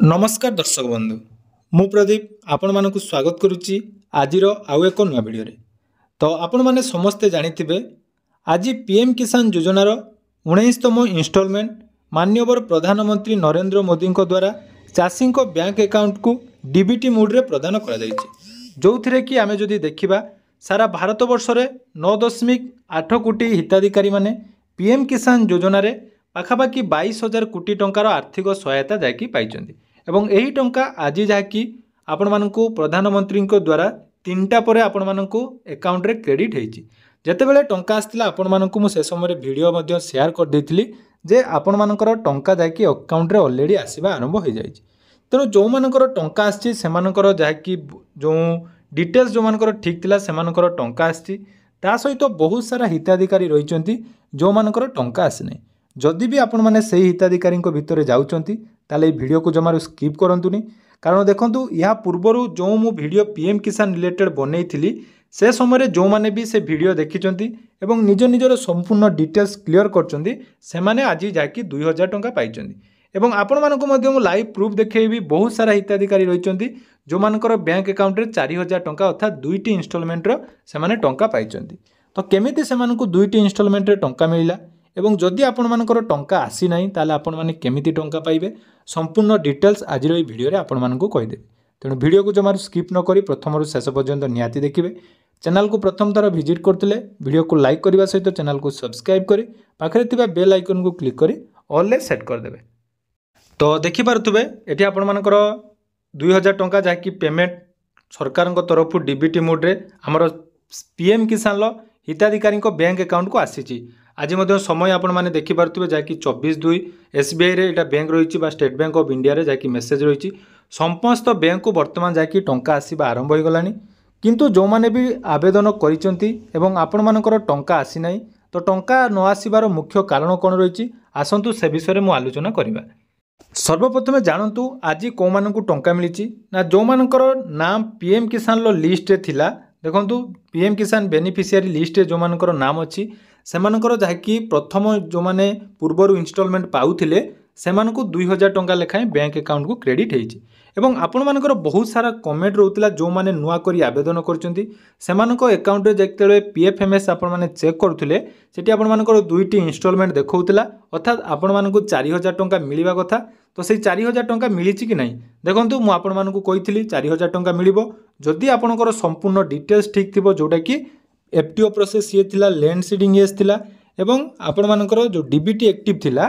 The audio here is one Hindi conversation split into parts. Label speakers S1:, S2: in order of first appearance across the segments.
S1: नमस्कार दर्शक बंधु मु प्रदीप आपण मानक स्वागत करुच्ची आज आउ एक नुआ भिडियो तो आपण माने समस्ते जानिथिबे आज पीएम किसान योजनार 19तम इन्स्टॉलमेंट माननीय प्रधानमंत्री नरेंद्र मोदी द्वारा चाषी बैंक अकाउंट को डीबीटी मोड रे प्रदान करा जायछि जो थिरे कि आमे जदि देखिबा सारा भारत वर्ष रे 9.8 कोटी हिताधिकारी माने पीएम किसान योजना रे पाखापाखि 22,000 कोटी टंकार आर्थिक सहायता जाकि पाइछन्ति एवं यही टंका आज जहाँकि आपण मानकु प्रधानमंत्री द्वारा 3टा पर आपण मानकु अकाउंट रे क्रेडिट होईछि जेतेबेले टंका आस्तिला आपण मानकु मु से समय वीडियो मध्ये शेयर कर देथिली जे आपण मानकर टंका जाकि अकाउंट रे ऑलरेडी आसीबा आरंभ हो जायछि तेणु जो मानकर टंका आछि से मानकर जहाँकि जो डिटेल्स जो मानकर ठीक थिला से मानकर टंका आछि ता सहित बहुत सारा हिताधिकारी रहिचंती जो मानकर टंका आसी नै जदि भी आपण माने सही हिताधिकारी भितर जाउचंती ताले वीडियो को जमार स्किप करंतुनी कारण देखंतु या पूर्वरु जो मु वीडियो पीएम किसान रिलेटेड बनैथिली से समय जो माने भी से वीडियो देखिचंती एवं निज निजर संपूर्ण डिटेल्स क्लियर करचंती से माने आज जाकि 2000 टंका पाइचंती एवं आपण मानको मध्ये मु लाइव प्रूफ देखैबी बहुत सारा हिताधिकारी रहिचंती जो मानकर बैंक अकाउंट रे 4000 टंका अर्थात दुईटी इन्स्टॉलमेंट रो से माने टंका पाइचंती तो केमिति से मानको दुईटी इन्स्टॉलमेंट रे टंका मिलिला एवं जदि आपण मानकर टंका आसी नाही ताले आपण माने केमिति टंका पाइबे संपूर्ण डिटेल्स आज रो वीडियो रे आपण मानकु कहि देबे तेणु वीडियो को जमार स्किप न करी प्रथम रु शेष पर्यंत नियाती देखिबे चैनल को प्रथम थर विजिट करथिले वीडियो को लाइक करबा सहित चैनल को सब्सक्राइब करी पाखरे थिबा बेल आइकन को क्लिक करी ऑल ले सेट कर देबे तो देखि पारथुबे एठी आपण मानकर 2000 टंका जाकि पेमेंट सरकार तरफ डीबीटी मोड रे हमर पीएम किसान लो हिताधिकारी बैंक अकाउंट को आसीची आज मध्य समय आपण माने देखि पारथुबे जाकि 24/2 एसबीआई रे एटा बैंक रहिछि बा स्टेट बैंक ऑफ इंडिया रे जाकि मेसेज रहिछि समस्त बैंक को वर्तमान जाकि टंका आसीबा आरंभ हो गलानी किंतु जो माने भी आवेदन करिसंती एवं आपण मानकर टंका आसी नाही तो टंका न आसीबार मुख्य कारण कोन रहिछि आसंतु से विषय रे मु आलोचना करिबा सर्वप्रथमे जानतु आज को मानकु टंका मिलिछि ना जो मानकर नाम पीएम किसान लो लिस्ट रे थिला देखंतु पीएम किसान बेनिफिशियरी लिस्ट रे जो मानकर नाम अछि सेमानकर जहाँकि प्रथम जो माने पूर्वर इन्स्टॉलमेंट पाउथिले सेमानकु 2000 टंका लेखाएं बैंक अकाउंट को क्रेडिट होईछि एवं आपण मानकर बहुत सारा कमेंट रहउतला जो माने नुआ करी आवेदन करचंती सेमानको अकाउंट रे जेतेले पीएफएमएस आपण माने चेक करथुले सेठी आपण मानकर दुईटी इन्स्टॉलमेंट देखौतला अर्थात आपण मानकु 4000 टंका मिलिबा कथा तो से 4000 टंका मिलिछि कि नहीं देखंतु मु आपण मानकु कहिथिली 4000 टंका मिलिबो जदि आपणकर संपूर्ण डिटेल्स ठीक थिबो जोटा कि एफटीओ प्रोसेस ये थिला लैंड सीडिंग येस थिला एवं आपण मानकर जो डीबीटी एक्टिव थिला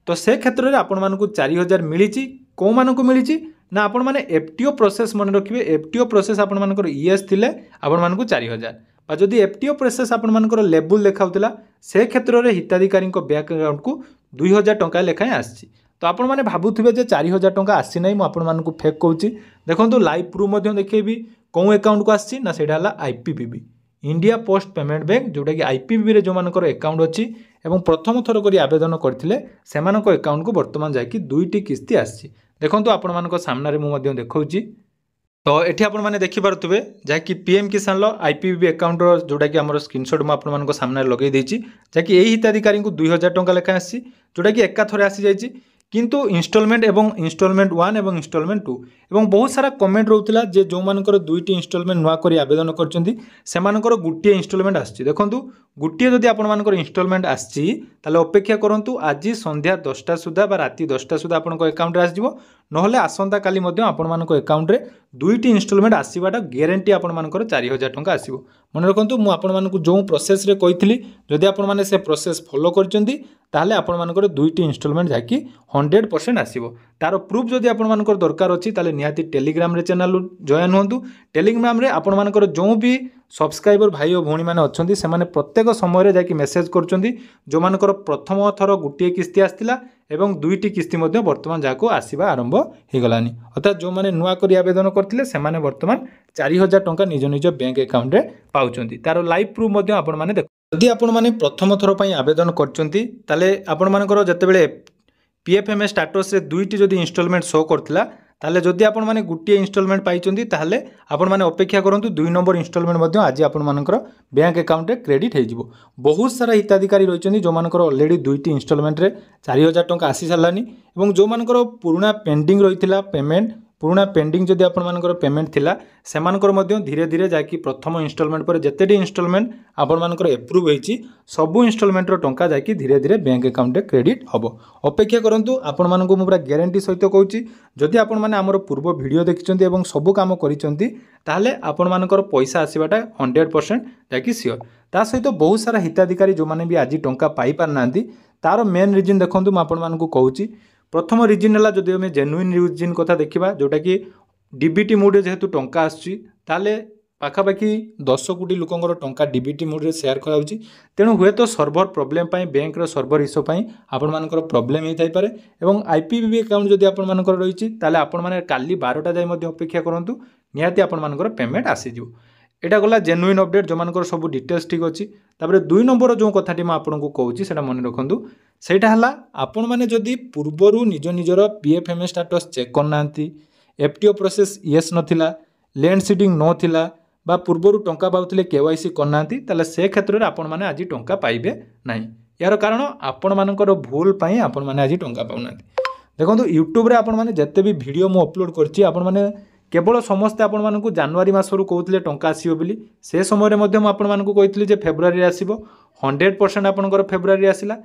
S1: तो से क्षेत्र रे आपण मानकु 4000 मिलिछि को मानकु मिलिछि ना आपण माने एफटीओ प्रोसेस मन रखिबे एफटीओ प्रोसेस आपण मानकर ईएस थिले आपण मानकु 4000 बा जदि एफटीओ प्रोसेस आपण मानकर लेबल देखाउतला से क्षेत्र रे हिताधिकारी बैंक अकाउंट को 2000 टंका लेखाय आछि तो आपण माने भाबुथिबे जे 4000 टंका आसी नै मु आपण मानकु फेक कहूछि देखंतु लाइव प्रूफ मध्ये देखैबी को अकाउंट को आछि ना सेडा हला IPPB India post payment bank जोटा कि आईपीपीबी रे जो मानकर अकाउंट अछि एवं प्रथम थर करी आवेदन करथिले सेमानक अकाउंट को वर्तमान जाकि दुईटी किस्ती आछि देखंतु आपण मानक सामना रे मु मध्ये देखौछि तो एठी आपण माने देखि पारथुबे जाकि पीएम किसान लो आईपीपीबी अकाउंट रो जोटा कि हमर स्क्रीनशॉट मु आपण मानक सामना रे लगै दैछि जाकि एही हिताधिकारी को 2000 टंका लेखा आछि जोटा कि एका थरे आसी जाइछि किंतु इन्स्टॉलमेंट एवं इन्स्टॉलमेंट 1 एवं इन्स्टॉलमेंट 2 एवं बहुत सारा कमेंट रहउतला जे जो मानकर दुईटी इन्स्टॉलमेंट नुआ करी आवेदन करचंती से मानकर गुटिए इन्स्टॉलमेंट आछि देखंतु गुटिए जदि आपण मानकर इन्स्टॉलमेंट आछि ताले अपेक्षा करंतु आज संध्या 10टा सुधा बा राती 10टा सुधा आपनक अकाउंट रे आसीजो नहले आसंता काली मध्ये आपण मानक अकाउंट रे दुईटी इन्स्टॉलमेंट आसीबाटा ग्यारंटी आपण मानकर 4000 टंका आसीबो मन रखंतु मु आपण मानकु जो प्रोसेस रे कहितली जदि आपण माने से प्रोसेस फॉलो करचंती ताले आपण मानकर दुईटी इन्स्टॉलमेंट जाकि 100% आसीबो तार प्रूफ जदि आपण मानकर दरकार अछि ताले निहाती टेलीग्राम रे चैनल जॉइन होंतु टेलीग्राम रे आपण मानकर जो भी सब्सक्राइबर भाई और भौणी माने अछंती से माने प्रत्येक समय रे जाकि मेसेज करचंती जो मानकर प्रथम थर गुटिए किस्ती आस्तिला एवं दुईटी किस्ती मध्ये वर्तमान जाको आसीबा आरंभ हे गलानी अर्थात जो माने नुआ करी आवेदन करथिले से माने वर्तमान 4000 टंका निज निज बैंक अकाउंट रे पाउचंती तार लाइव प्रूफ मध्ये आपण माने देख जदि आपण माने प्रथम थर पई आवेदन करचंती ताले आपण मानकर जतेबेले पीएफएमएस स्टेटस रे दुईटी जदि इन्स्टॉलमेंट शो करथिला ताले जदि आपण माने गुटिए इन्स्टॉलमेंट पाइचंती ताले आपण माने अपेक्षा करंतु 2 नंबर इन्स्टॉलमेंट मध्ये आज आपण मानकर बैंक अकाउंट रे क्रेडिट हे जिवो। बहुत सारा हिताधिकारी रहिचंती जो मानकर ऑलरेडी 2टी इन्स्टॉलमेंट रे 4000 टंका आसी सारलानी एवं जो मानकर पुराना पेंडिंग रहिथिला पेमेंट पुराना पेंडिंग जदि आपण मानकर पेमेंट थिला सेमानकर मध्य धीरे धीरे जाकि प्रथम इन्स्टॉलमेंट पर जतेडी इन्स्टॉलमेंट आपण मानकर एप्रूव हेची सबु इन्स्टॉलमेंट रो टंका जाकि धीरे धीरे बैंक अकाउंट रे क्रेडिट हबो। अपेक्षा करंतु आपण मानकु मु पूरा ग्यारंटी सहित कहूची जदि आपण माने हमर पूर्व वीडियो देखिचंती एवं सबु काम करिचंती ताले आपण मानकर पैसा आसीबाटा 100% जाकि सियोर। ता सहित बहुत सारा हिताधिकारी जो माने भी आज टंका पाई पार नांती तार मेन रीजन देखंतु म आपण मानकु कहूची। प्रथम रिजन है जदि आम जेन्युइन रिजन कथा देखा जोटा कि डीबीटी मोड जेहेतु टंका आसुची ताले पाखापाखि 10 कोटी लोकंर टंका डीबीटी मोड रे शेयर कराउची तेणु हुए तो सर्भर प्रॉब्लम पाई बैंक रो सर्भर इश्यू पाई आपण मानकर प्रॉब्लम हे थाई पारे एवं आईपीबी अकाउंट जदि आपण मानकर रहिची ताले आपण माने काली 12टा जाय मध्ये अपेक्षा करंतु निहाती आपण मानकर पेमेंट आसी जिवो। एटा गला जेन्युइन अपडेट जो मानकर सब डिटेल्स ठीक अच्छी। तापर 2 नंबर जो कथाटी मैं आपको कहूँ से मन रखु सेटा है आपण मैंने जदि पूर्वर निज निजर पीएफएमए स्टाटस चेक करना एफटीओ प्रोसेस येस नथिला लैंड सीडिंग नथिला बा पूर्वर टंका पाउथिले केवाईसी करना ताले से क्षेत्र में आपण मैंने आज टंका पाइबे नहीं। यार कारण आपण मानकर भूल पाई आपण मैंने आज टंका पाउना। देखो यूट्यूब रे आपण मैंने जिते भी वीडियो मु अपलोड करछि आपण मैंने केवल समस्ते आपण मानकु जनवरी मासरु कहउथिले टंका आसीबो बोली से समय मध्ये म आपण मानकु कहितली जे फेब्रुआरी आसीबो 100% आपनकर फेब्रुआरी आसिला।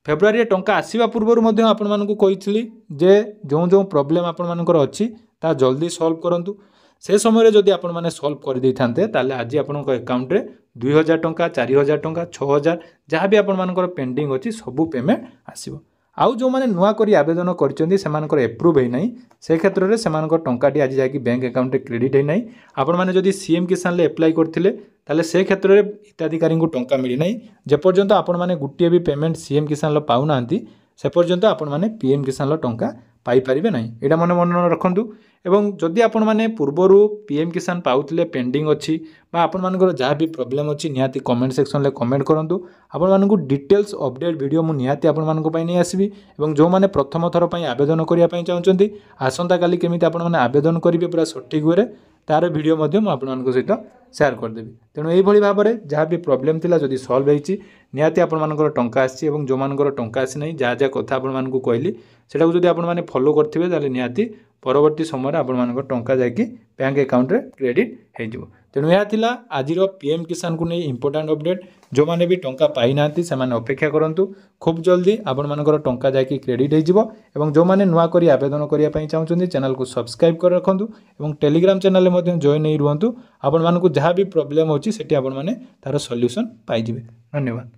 S1: फेब्रुआरी टंका आसीबा पूर्वरु मध्ये आपण मानकु कहितली जे जो जो प्रॉब्लम आपण मानकर अछि ता जल्दी सॉल्व करंतु। से समय जदि आपण माने सॉल्व कर दै थांते ताले आज आपनक अकाउंट रे 2000 टंका 4000 टंका 6000 जहाँ भी आपण मानकर पेंडिंग अछि सबु पेमेंट आसीबो। आउ जो माने नुआ करी आवेदन करचंदी सेमानकर एप्रूव है नहीं से क्षेत्र में सेमानकर टंकाटी आज जाकि बैंक अकाउंट रे क्रेडिट है नहीं। आपण माने जदि सीएम किसान ले अप्लाई करथिले ताले से क्षेत्र में हिताधिकारी को टंका मिली नहीं जे पर्यंत आपण माने गुटिए भी पेमेंट सीएम किसान लो पाउ नांती से पर्यंत आपण माने पीएम किसान लो टंका पाई परिबे नहीं। एटा मन मन रखंतु एवं जदि आपण माने पूर्वरु पीएम किसान पाउथिले पेंडिंग अछि बा आपण मानकर जहाँ भी प्रॉब्लम अछि निहाती कमेंट सेक्शन ले कमेंट करंतु। आपण मानकु डिटेल्स अपडेट वीडियो मु निहाती आपण मानकु पई नै आसीबी एवं जो माने प्रथम थर पई आवेदन करिया पई चाहउचंती आसंता काली केमिति आपण माने आवेदन करिवे पूरा सटीक वे तार वीडियो मध्य मु आपण मानकु सहित शेयर कर देबी। तेणु एई भली भाबरे जहाँ भी प्रॉब्लम थिला जदि सॉल्व हेछि निहाती आपण मानकर टंका आछि एवं जो मानकर टंका आछि नै जा जा कथा आपण मानकु कहली सेटा जदि आपण माने फॉलो करथिबे ताले निहाती परवर्ती समय आपण मानकर टंका जाकि बैंक अकाउंट रे क्रेडिट हे जिवो। तेणु यह थिला आजिर पीएम किसान को नहीं इंपोर्टेंट अपडेट जो माने भी टंका पाई नांती से माने अपेक्षा करंतु खूब जल्दी आपण मानकर टंका जाकि क्रेडिट हे जिवो एवं जो माने नुआ करी आवेदन करिया पई चाहउचंदी चैनल को सब्सक्राइब कर रखंतु एवं टेलीग्राम चैनल ले मध्य जॉइन नै रुहंतु। आपण मानकु जहाँ भी प्रॉब्लम होची सेठी आपण माने तार सॉल्यूशन पाई जिवे। धन्यवाद।